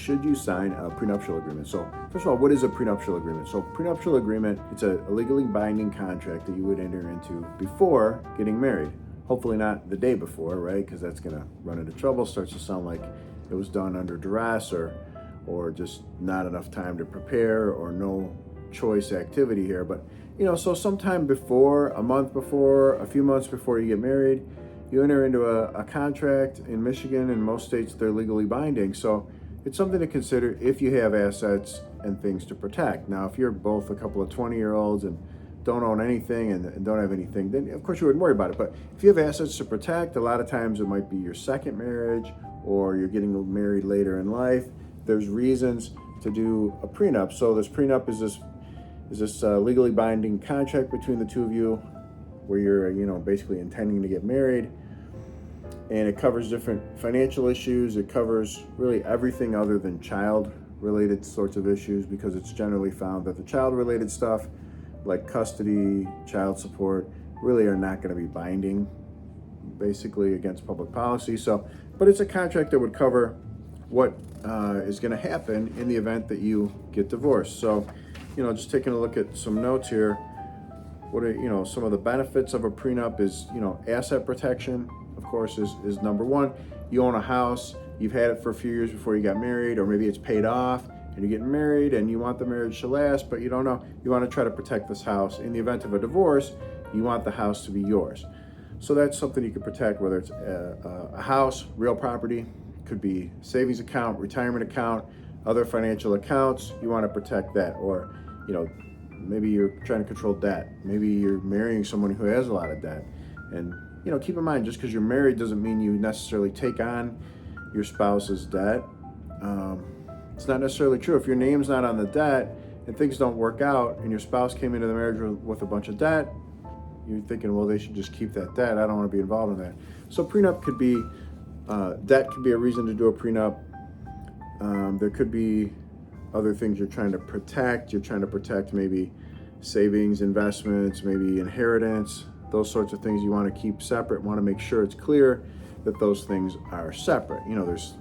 should you sign a prenuptial agreement? So first of all, what is a prenuptial agreement? So prenuptial agreement, it's a legally binding contract that you would enter into before getting married. Hopefully not the day before, right? Because that's gonna run into trouble. Starts to sound like it was done under duress or just not enough time to prepare or no choice activity here. But so sometime before, a month before, a few months before you get married, you enter into a contract. In Michigan and most states, they're legally binding. So it's something to consider if you have assets and things to protect. Now, if you're both a couple of 20-year-olds and don't own anything and don't have anything, then of course you wouldn't worry about it. But if you have assets to protect, a lot of times it might be your second marriage or you're getting married later in life. There's reasons to do a prenup. So this prenup is this legally binding contract between the two of you where you're basically intending to get married. And it covers different financial issues. It covers really everything other than child-related sorts of issues, because it's generally found that the child-related stuff, like custody, child support, really are not going to be binding, basically, against public policy. But it's a contract that would cover what is going to happen in the event that you get divorced. So, just taking a look at some notes here. What are some of the benefits of a prenup is asset protection. Of course, is number one. You own a house, you've had it for a few years before you got married, or maybe it's paid off and you're getting married and you want the marriage to last, but you don't know. You want to try to protect this house. In the event of a divorce, you want the house to be yours. So that's something you can protect, whether it's a house, real property, could be savings account, retirement account, other financial accounts. You want to protect that. Or, maybe you're trying to control debt. Maybe you're marrying someone who has a lot of debt. And keep in mind, just because you're married doesn't mean you necessarily take on your spouse's debt. It's not necessarily true. If your name's not on the debt and things don't work out and your spouse came into the marriage with a bunch of debt, you're thinking, well, they should just keep that debt. I don't want to be involved in that. So prenup could be, debt could be a reason to do a prenup. There could be other things you're trying to protect. You're trying to protect maybe savings, investments, maybe inheritance. Those sorts of things you want to keep separate, want to make sure it's clear that those things are separate. There's,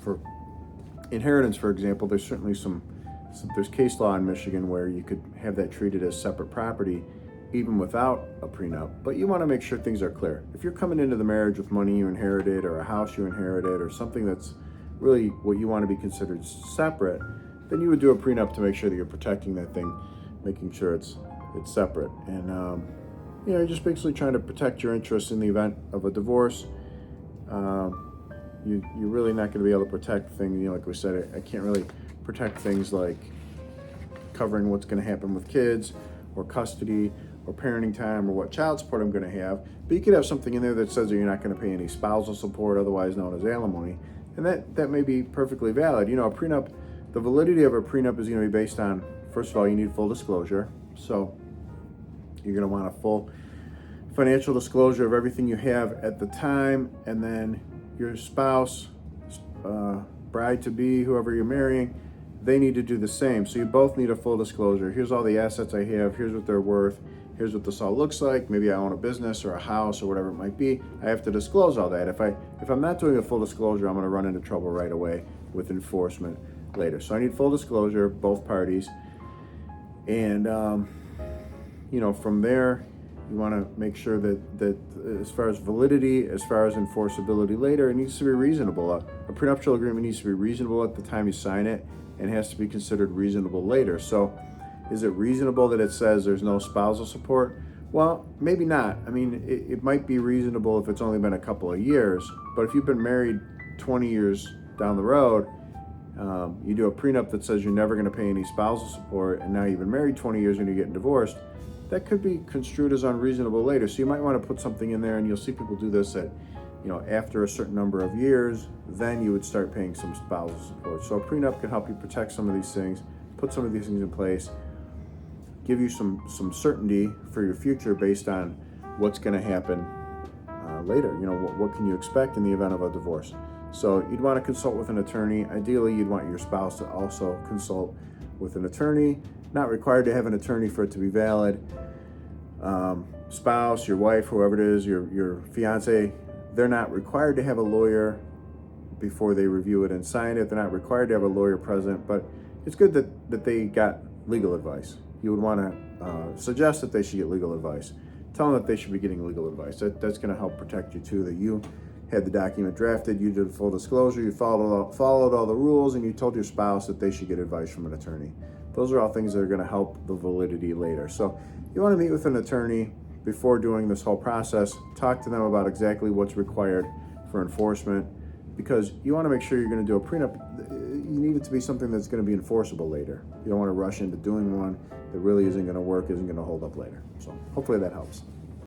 for inheritance, for example, there's certainly there's case law in Michigan where you could have that treated as separate property even without a prenup, but you want to make sure things are clear. If you're coming into the marriage with money you inherited or a house you inherited or something that's really what you want to be considered separate, then you would do a prenup to make sure that you're protecting that thing, making sure it's separate. And you're just basically trying to protect your interests in the event of a divorce. You're really not going to be able to protect things, like we said, I can't really protect things like covering what's going to happen with kids or custody or parenting time or what child support I'm going to have. But you could have something in there that says that you're not going to pay any spousal support, otherwise known as alimony. And that may be perfectly valid. A prenup, the validity of a prenup is going to be based on, first of all, you need full disclosure. So you're going to want a full financial disclosure of everything you have at the time, and then your spouse, bride-to-be, whoever you're marrying, they need to do the same. So you both need a full disclosure. Here's all the assets I have. Here's what they're worth. Here's what this all looks like. Maybe I own a business or a house or whatever it might be. I have to disclose all that. If I'm not doing a full disclosure, I'm going to run into trouble right away with enforcement later. So I need full disclosure, both parties. And, from there, you want to make sure that as far as validity, as far as enforceability later, it needs to be reasonable. A prenuptial agreement needs to be reasonable at the time you sign it and has to be considered reasonable later. So is it reasonable that it says there's no spousal support? Well, maybe not. I mean, it might be reasonable if it's only been a couple of years, but if you've been married 20 years down the road, you do a prenup that says you're never going to pay any spousal support, and now you've been married 20 years and you're getting divorced, that could be construed as unreasonable later. So you might want to put something in there, and you'll see people do this at, after a certain number of years, then you would start paying some spousal support. So a prenup can help you protect some of these things, put some of these things in place, give you some certainty for your future based on what's going to happen later. What can you expect in the event of a divorce? So you'd want to consult with an attorney. Ideally, you'd want your spouse to also consult with an attorney. Not required to have an attorney for it to be valid. Spouse, your wife, whoever it is, your fiance, they're not required to have a lawyer, before they review it and sign it. They're not required to have a lawyer present, but it's good that they got legal advice. You would want to suggest that they should get legal advice. Tell them that they should be getting legal advice. That's going to help protect you too, that you had the document drafted, you did full disclosure, you followed all the rules, and you told your spouse that they should get advice from an attorney. Those are all things that are going to help the validity later. So you want to meet with an attorney before doing this whole process. Talk to them about exactly what's required for enforcement, because you want to make sure you're going to do a prenup. You need it to be something that's going to be enforceable later. You don't want to rush into doing one that really isn't going to work, isn't going to hold up later. So hopefully that helps.